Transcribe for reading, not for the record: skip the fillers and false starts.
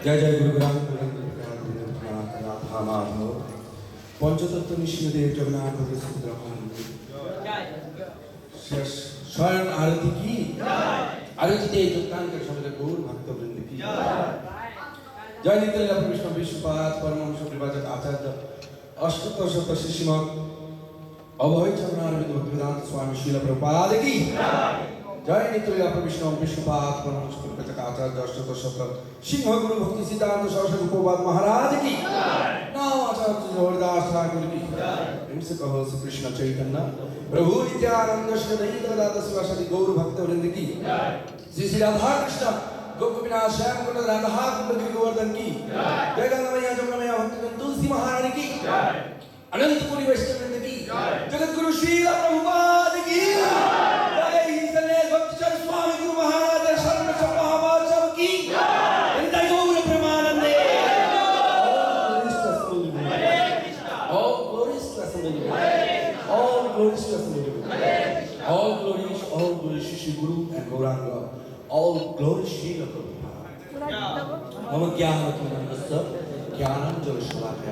जय जय गुरुग्राम माधव पंचतत्व निष्णुदेव जगन्नाथ स्वयं आरती की आरती योगदान कर समग्र गौर भक्तवृंद की जय नित्य विष्णु विश्वपाद परमहंस विभाजक आचार्य अष्टोत्तर शिष्यमत अभय चरणारविंद भक्तिवेदांत स्वामी श्रील प्रभुपाद की जय नित्य विष्णु विश्वपाद परमहंस विभाजक आचार्य अष्टोत्तर सिंह गुरु भक्ति सिद्धांत सरस्वती गोपाल महाराज की नाम आचार्य हरिदास ठाकुर की इनसे कहो श्री कृष्ण चैतन्य प्रभु नित्यानंद श्री दयानंद दादा शिवासादि गौर भक्तवृंद की श्री श्री राधा कृष्ण गोपीनाथ श्याम कुंड राधा कुंड गिरिवर्धन की जय गंगा मैया जमुना मैया भक्ति तुलसी महारानी की अनंत पुरी वैष्णव वृंद की जगत गुरु श्री प्रभुपाद की जय हिंसले भक्त चरण स्वामी गुरु महाराज शरण सभावाचव की नित्य गौर प्रेमानंदे all glories to all glories Shri Guru and Gauranga all glories Shri Prabhupada Mama Jnana Jnanam Jala Shalakaya